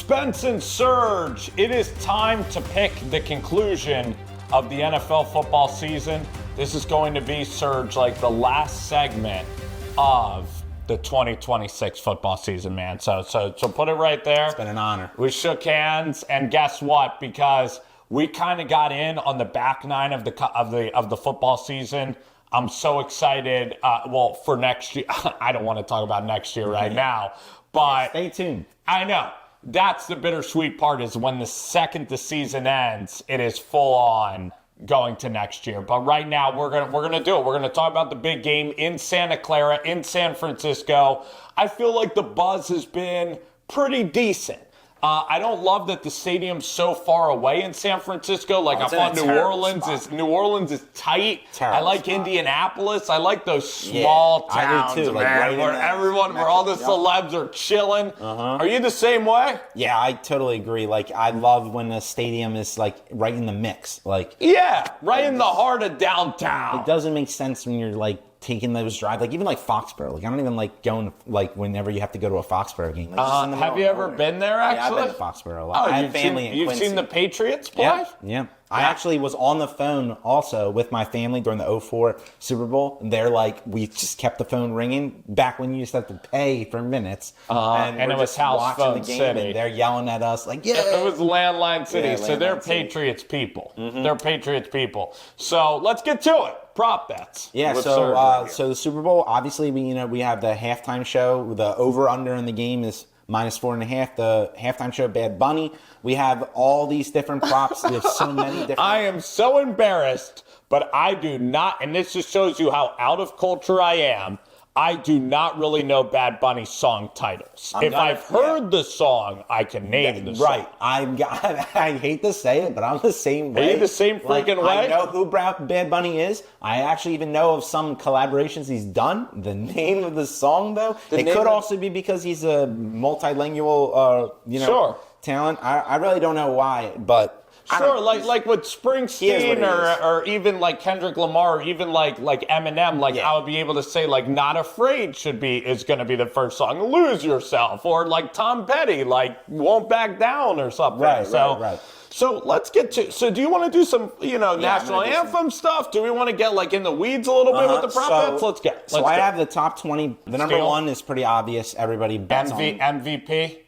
Spence and Serge, it is time to pick the conclusion of the NFL football season. This is going to be, Serge, like the last segment of the 2026 football season, man. So put it right there. It's been an honor. We shook hands, and guess what? Because we kind of got in on the back nine of the football season. I'm so excited. For next year. I don't want to talk about next year right now, but stay tuned. I know. That's the bittersweet part, is when the second the season ends, it is full on going to next year. But right now, we're gonna do it. We're gonna talk about the big game in Santa Clara, in San Francisco. I feel like the buzz has been pretty decent. I don't love that the stadium's so far away in San Francisco. Like, I thought New Orleans is tight. I like spot. Indianapolis. I like those small towns, I do too, man, like where all the celebs are chilling. Are you the same way? Yeah, I totally agree. Like, I love when the stadium is like right in the mix. Like, yeah, right in the heart of downtown. It doesn't make sense when you're like taking those drives, like even like Foxborough. Like, I don't even like going like whenever you have to go to a Foxborough game. Like, have you ever been there? Actually, yeah, I've been to Foxborough a lot. I have family in Quincy. You've seen the Patriots play? Yeah. I actually was on the phone also with my family during the 2004 Super Bowl. They're like, we just kept the phone ringing back when you used to have to pay for minutes. And it was house phone city. And they're yelling at us like, yeah. It was landline city. Yeah, so they're Patriots people. They're Patriots people. So let's get to it. Prop bets. Yeah, so the Super Bowl, obviously, we have the halftime show. The over-under in the game is -4.5. The halftime show, Bad Bunny. We have all these different props. There's so many different. I am so embarrassed, but I do not, and this just shows you how out of culture I am. I do not really know Bad Bunny's song titles. If I've heard the song, I can name the song. Right. I hate to say it, but I'm the same way. Are you the same freaking way? I know who Bad Bunny is. I actually even know of some collaborations he's done. The name of the song, though, it could also be because he's a multilingual, talent. I really don't know why, but. Sure, like with Springsteen or even like Kendrick Lamar or even like Eminem, I would be able to say like Not Afraid is going to be the first song. Lose Yourself, or like Tom Petty, like Won't Back Down or something. Right. So let's get to. So do you want to do some national anthem stuff? Do we want to get like in the weeds a little bit with the prop bets? Let's get. I have the top 20. The number one is pretty obvious. Everybody bets on. MVP?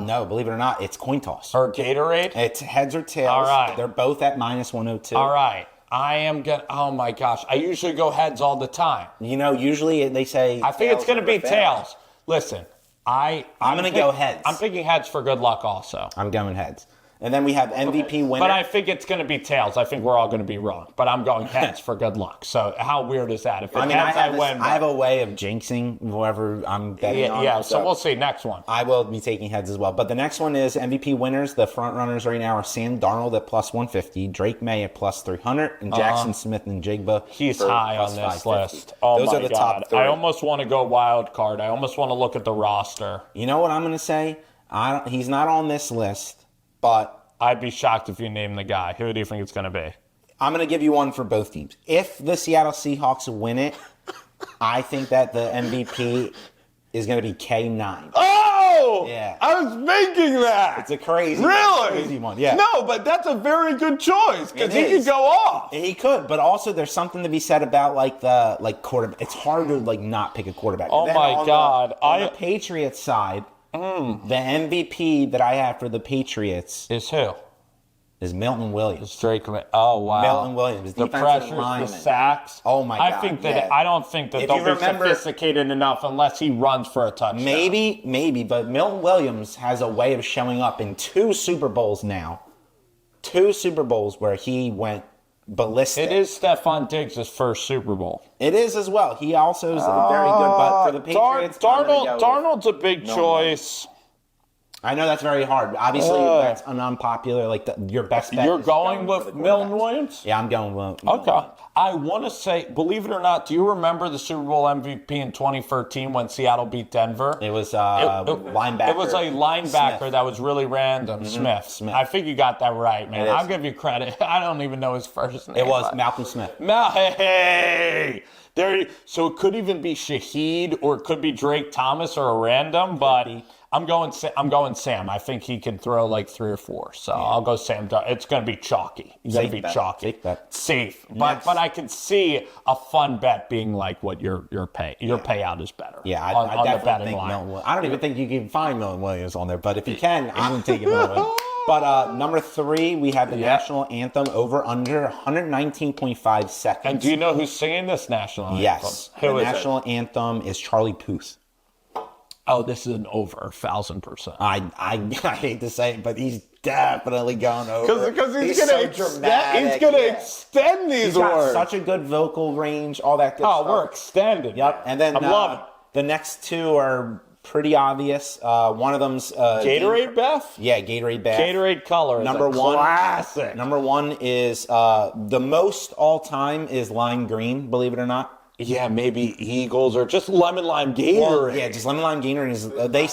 No, believe it or not, it's coin toss. Or Gatorade? It's heads or tails. All right. They're both at -102. All right. I am going to, oh my gosh. I usually go heads all the time. Usually they say. I think it's going to be tails. Listen, I'm going to go heads. I'm picking heads for good luck also. I'm going heads. And then we have MVP winner. But I think it's going to be tails. I think we're all going to be wrong. But I'm going heads for good luck. So how weird is that? If it's heads, I win. I have a way of jinxing whoever I'm betting on. Yeah, so we'll see. Next one. I will be taking heads as well. But the next one is MVP winners. The front runners right now are Sam Darnold at +150, Drake May at +300, and Jackson Smith and Jigba. He's high on this list. Oh, those are the top 3. I almost want to go wild card. I almost want to look at the roster. You know what I'm going to say? He's not on this list, but I'd be shocked if you name the guy. Who do you think it's going to be? I'm going to give you one for both teams. If the Seattle Seahawks win it, I think that the MVP is going to be K9. Oh! Yeah. I was thinking that. It's a crazy one. Yeah. No, but that's a very good choice because he could go off. He could, but also there's something to be said about quarterback. It's hard to not pick a quarterback. Oh my God. On the Patriots side, the MVP that I have for the Patriots is who? Is Milton Williams. Drake. Oh wow. Milton Williams. The pressures, the sacks. Oh my God. I don't think that they'll be sophisticated enough unless he runs for a touchdown. Maybe, but Milton Williams has a way of showing up in 2 Super Bowls now. 2 Super Bowls where he went ballistic. It is Stephon Diggs' first Super Bowl. It is as well. He also is very good, but for the Patriots, Darnold's a big choice. I know that's very hard. Obviously, that's an unpopular. Your best bet. You're going with Milton Williams? Yeah, I'm going with. Okay. I want to say, believe it or not, do you remember the Super Bowl MVP in 2013 when Seattle beat Denver? It was linebacker. It was a linebacker that was really random. Smith. I think you got that right, man. I'll give you credit. I don't even know his first name. It was Malcolm Smith. Hey! So it could even be Shaheed or it could be Drake Thomas or a random, but I'm going Sam. I think he can throw like 3 or 4. So I'll go Sam. It's going to be chalky. It's going to be chalky. Safe bet. Safe. But I can see a fun bet being like what your payout is better. Yeah, I definitely think Milton. I don't even think you can find Milton Williams on there, but if you can, I'm taking Milton Williams. But number 3, we have the national anthem over under 119.5 seconds. And do you know who's singing this national anthem? Yes. The national anthem is Charlie Puth. Oh, this is an over 1,000%. I hate to say it, but he's definitely going over. Because he's going to extend these words. He's got such a good vocal range, all that good stuff. Oh, we're extended. Yep. And then I'm loving it. The next 2 are pretty obvious. One of them's Gatorade Beth? Yeah, Gatorade Beth. Gatorade color. Number 1. Classic. Number 1 is the most all time is lime green, believe it or not. Yeah, maybe Eagles or just lemon lime Gatorade. Well, yeah, just lemon lime Gatorade is. They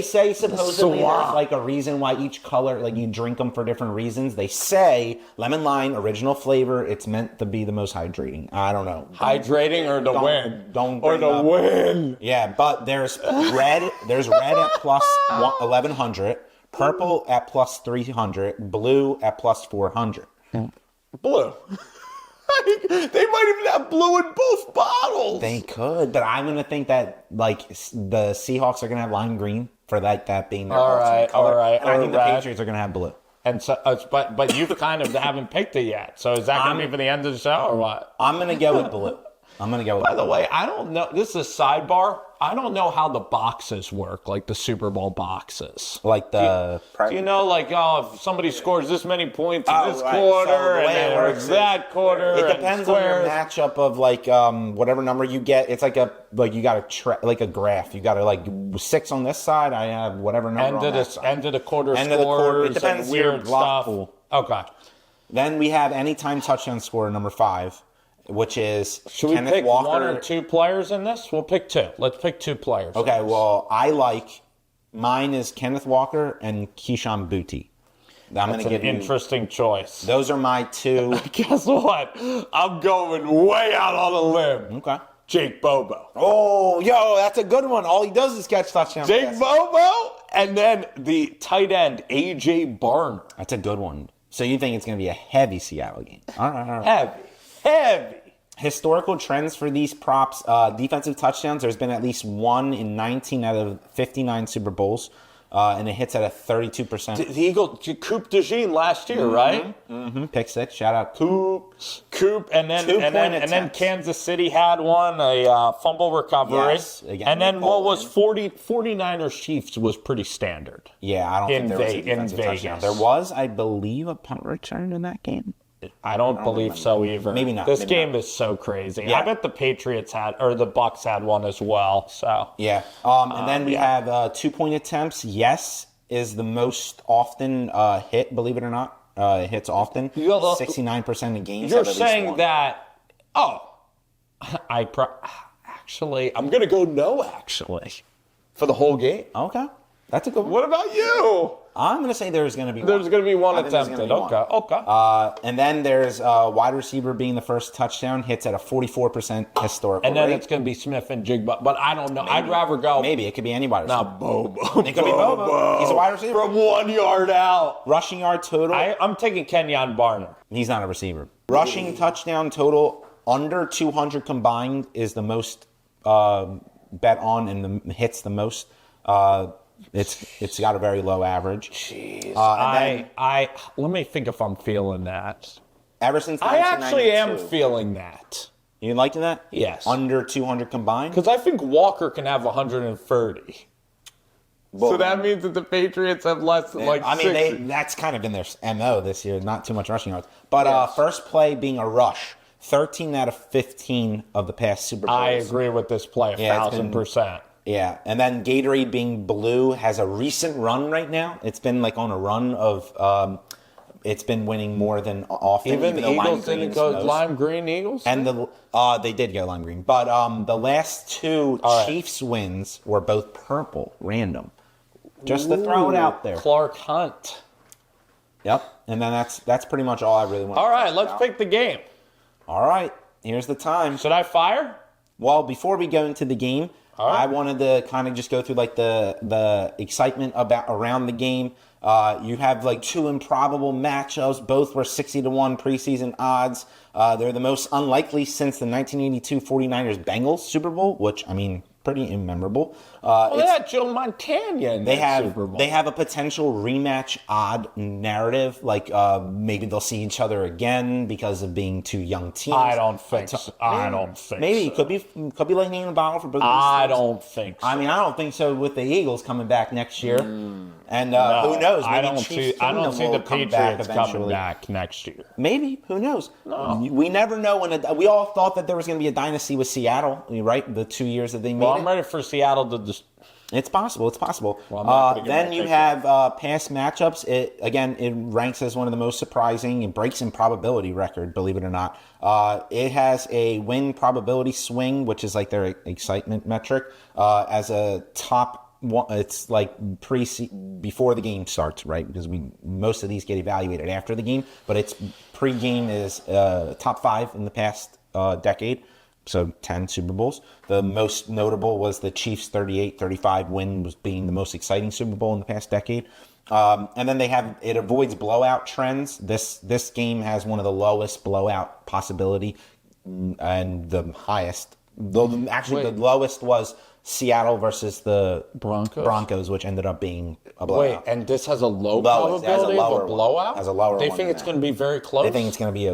say supposedly there's like a reason why each color, like you drink them for different reasons. They say lemon lime original flavor. It's meant to be the most hydrating. I don't know. Hydrating or the win? Or the win. Yeah, but there's red. There's red at plus 1,100, purple at plus 300, blue at plus 400. Blue. They might even have blue in both bottles. They could, but I'm gonna think that like the Seahawks are gonna have lime green for that being their color. All right. And I think the Patriots are gonna have blue. And so, but you kind of haven't picked it yet. So is that gonna be for the end of the show or what? I'm gonna go with blue. By the way, I don't know. This is a sidebar. I don't know how the boxes work, like the Super Bowl boxes. Like the... Do you know, like, if somebody scores this many points in this quarter, and then it works that quarter, it depends on your matchup of, like, whatever number you get. It's like you got a graph. You got to, like, 6 on this side. I have whatever number on that side. End of the quarter scores. It depends on weird stuff. Pool. Okay. Then we have anytime touchdown scorer, number 5. Which is Should we Kenneth pick Walker. 1 or 2 players in this? We'll pick 2. Let's pick 2 players. Okay, well, mine is Kenneth Walker and Keyshawn Boutte. That's an interesting choice. Those are my 2. Guess what? I'm going way out on a limb. Okay. Jake Bobo. Oh, that's a good one. All he does is catch touchdowns. Jake Bobo, and then the tight end, A.J. Barner. That's a good one. So you think it's going to be a heavy Seattle game? All right. Heavy. Historical trends for these props, defensive touchdowns. There's been at least 1 in 19 out of 59 Super Bowls, and it hits at a 32%. The Eagles, Coop DeJean last year, right? Mm-hmm. Pick 6. Shout out Coop, and then Kansas City had one, a fumble recovery. Yes, again, and then what was 49ers Chiefs was pretty standard. Yeah, I don't think there was a defensive touchdown. There was, I believe, a punt return in that game. I don't believe so either. Maybe not. This game is so crazy. Yeah. I bet the Patriots the Bucks had one as well. So yeah. And then we have 2-point attempts. Yes is the most often hit. Believe it or not, it hits often. 69% of games. You're saying that? Oh, actually, I'm gonna go no. Actually, for the whole game. Okay, that's a good one. What about you? I'm going to say there's going to be one. There's going to be one attempted. Okay. And then there's wide receiver being the first touchdown, hits at a 44% historical And then rate. it's going to be Smith and Jigba. But I don't know. Maybe. I'd rather go. Maybe. It could be any wide receiver. Not Bobo. It could be Bobo. He's a wide receiver. From 1 yard out. Rushing yard total. I'm taking Kenyon Barner. He's not a receiver. Rushing touchdown total under 200 combined is the most bet on and hits the most. It's got a very low average. Jeez. Let me think if I'm feeling that. Ever since I actually am feeling that. You liking that? Yes. Under 200 combined? Because I think Walker can have 130. So that means that the Patriots have less than 60. That's kind of been their MO this year. Not too much rushing yards. But first play being a rush. 13 out of 15 of the past Super Bowls. I agree with this play 1,000%. Yeah, and then Gatorade being blue has a recent run right now. It's been like on a run of, it's been winning more than often. Even the Eagles didn't go lime green Eagles? And they did go lime green. But the last 2 Chiefs wins were both purple, random. Just to throw it out there. Clark Hunt. Yep, and then that's pretty much all I really want. All right, let's pick the game. All right, here's the time. Should I fire? Well, before we go into the game, I wanted to kind of just go through like the excitement around the game. You have like two improbable matchups. Both were 60-1 preseason odds. They're the most unlikely since the 1982 49ers Bengals Super Bowl, which, I mean, pretty immemorable. They had Joe Montana in that Super Bowl. They have a potential rematch odd narrative, like maybe they'll see each other again because of being two young teams. I don't think so. I don't think maybe so. It could be lightning in a bottle for both of these I teams. don't think so. I mean, I don't think so with the Eagles coming back next year. And No, who knows? Maybe I don't see the Patriots coming back next year. Maybe. Who knows? No. We never know. We all thought that there was going to be a dynasty with Seattle, right? The 2 years that they made Well, I'm ready for Seattle to just... It's possible. It's possible. Well, then you have past matchups. It ranks as one of the most surprising. It breaks in probability record, believe it or not. It has a win probability swing, which is like their excitement metric, as a top one. It's like before the game starts, right? Because most of these get evaluated after the game, but it's pre-game is top 5 in the past decade. So 10 Super Bowls. The most notable was the Chiefs' 38-35 win, was being the most exciting Super Bowl in the past decade. And then it avoids blowout trends. This game has one of the lowest blowout possibility and the highest. The lowest was Seattle versus the Broncos, which ended up being a blowout. Wait, and this has a low probability of a blowout? Has a lower They one think than it's that. going to be very close? They think it's going to be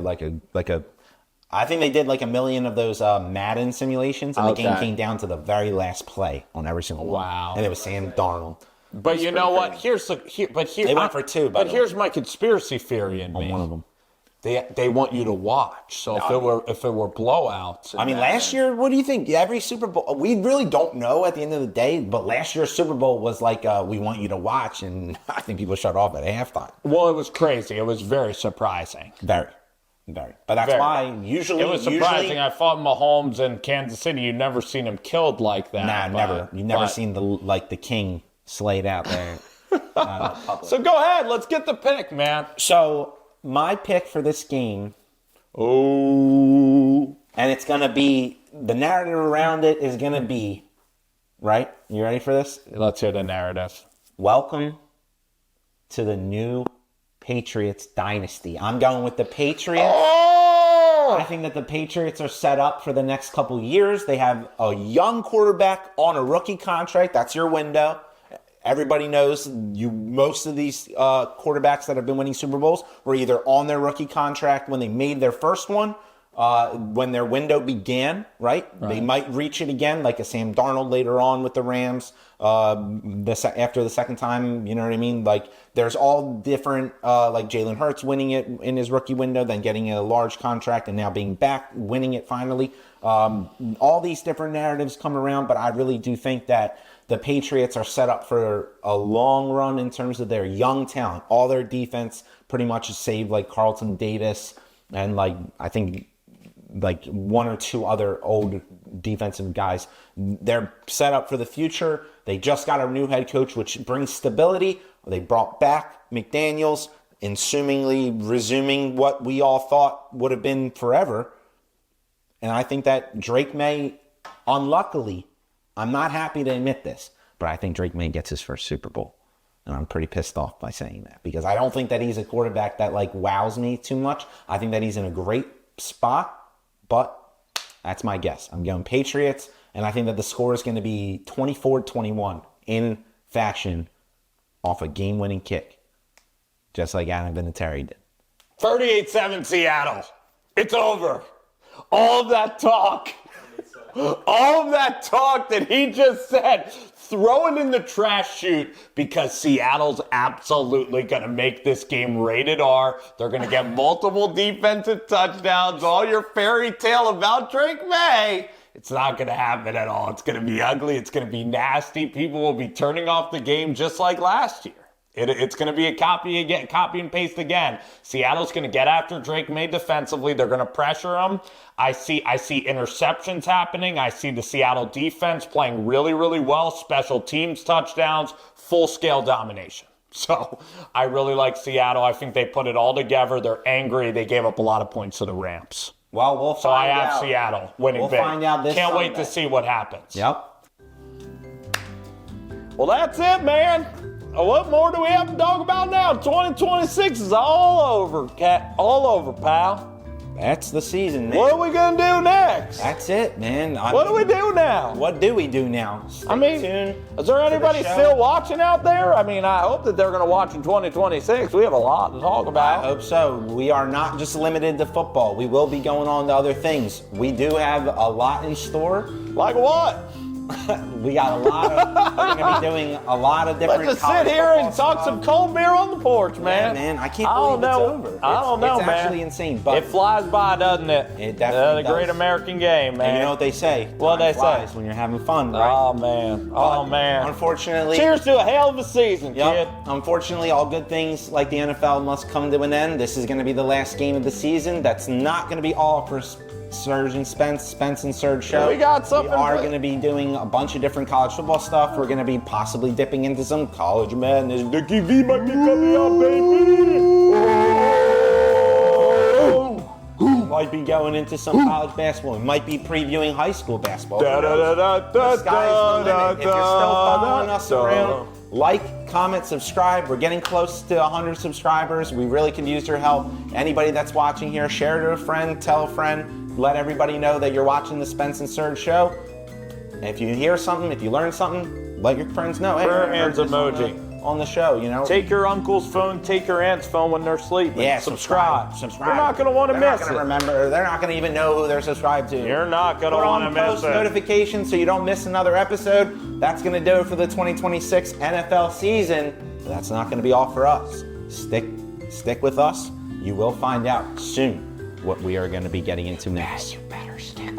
I think they did like 1 million of those Madden simulations, and the game came down to the very last play on every single one. Wow. And it was Sam Darnold. But you know what? They went for 2, but here's my conspiracy theory in me. One of them. They want you to watch. So if it were blowouts, I mean, last year, what do you think? Every Super Bowl, we really don't know at the end of the day. But last year's Super Bowl was like, we want you to watch, and I think people shut off at halftime. Well, it was crazy. It was very surprising. Very. But that's why usually... It was surprising. I thought Mahomes in Kansas City. You'd never seen him killed like that. Nah, never. You've never seen the king slayed out there. So go ahead. Let's get the pick, man. So my pick for this game... Oh. And it's going to be... The narrative around it is going to be... Right? You ready for this? Let's hear the narrative. Welcome to the new Patriots dynasty. I'm going with the Patriots. Oh! I think that the Patriots are set up for the next couple years. They have a young quarterback on a rookie contract. That's your window. Everybody knows most of these quarterbacks that have been winning Super Bowls were either on their rookie contract when they made their first one, when their window began, right? They might reach it again, like a Sam Darnold later on with the Rams. After the second time, you know what I mean? Like, there's all different, like Jalen Hurts winning it in his rookie window, then getting a large contract, and now being back, winning it finally. All these different narratives come around, but I really do think that the Patriots are set up for a long run in terms of their young talent. All their defense pretty much is saved, like Carlton Davis, and like, I think, like 1 or 2 other old defensive guys. They're set up for the future. They just got a new head coach, which brings stability. They brought back McDaniels, assumingly resuming what we all thought would have been forever. And I think that Drake May, unluckily, I'm not happy to admit this, but I think Drake May gets his first Super Bowl. And I'm pretty pissed off by saying that, because I don't think that he's a quarterback that like wows me too much. I think that he's in a great spot. But that's my guess. I'm going Patriots, and I think that the score is going to be 24-21 in fashion off a game-winning kick, just like Adam Vinatieri did. 38-7 Seattle. It's over. All of that talk that he just said, throw it in the trash chute, because Seattle's absolutely going to make this game rated R. They're going to get multiple defensive touchdowns. All your fairy tale about Drake May, it's not going to happen at all. It's going to be ugly. It's going to be nasty. People will be turning off the game just like last year. It's going to be a copy and paste again. Seattle's going to get after Drake May defensively. They're going to pressure him. I see interceptions happening. I see the Seattle defense playing really, really well. Special teams touchdowns, full-scale domination. So I really like Seattle. I think they put it all together. They're angry. They gave up a lot of points to the Rams. Well, we'll So I find have out. Seattle winning We'll big. find out this Can't wait Sunday. to see what happens. Yep. Well, that's it, man. What more do we have to talk about now? 2026 is all over, cat. All over, pal. That's the season, man. What are we gonna do next? That's it, man. What do we do now? What do we do now? Stay tuned is there to anybody the show. still watching out there? I mean, I hope that they're gonna watch in 2026. We have a lot to talk I about. hope so. We are not just limited to football. We will be going on to other things. We do have a lot in store. Like what? We got a lot of. We're going to be doing a lot of different. Let's just sit here and talk some cold beer on the porch, man. Yeah, man, I can't believe it's over. I don't know, it's man. It's actually insane, but it flies by, doesn't it? It definitely The great does. American game, man. And you know what they say? What Time they say? flies when you're having fun, right? Oh man. Oh man. Unfortunately. Cheers to a hell of a season, kid. Yep. Unfortunately, all good things like the NFL must come to an end. This is going to be the last game of the season. That's not going to be all for Serge and Spence and Serge show. Yeah, we got something. We are going to be doing a bunch of different college football stuff. We're going to be possibly dipping into some college madness. Dickie V might be coming out, baby. Might be going into some college basketball. We might be previewing high school basketball. The sky's the limit. If you're still following us around, like, comment, subscribe. We're getting close to 100 subscribers. We really could use your help. Anybody that's watching here, share it to a friend, tell a friend, let everybody know that you're watching the Spence and Serge show. If you hear something, if you learn something, let your friends know. Hey, Prayer I heard hands this emoji. on the show, you know. Take your uncle's phone, take your aunt's phone when they're sleeping. Yeah, subscribe. Subscribe. You're not going to want to They're miss not it. going to remember. They're not going to even know who they're subscribed to. You're not going to Put want to on miss post it. notifications so you don't miss another episode. That's going to do it for the 2026 NFL season. But that's not going to be all for us. Stick with us. You will find out soon what we are going to be getting into next. You better stick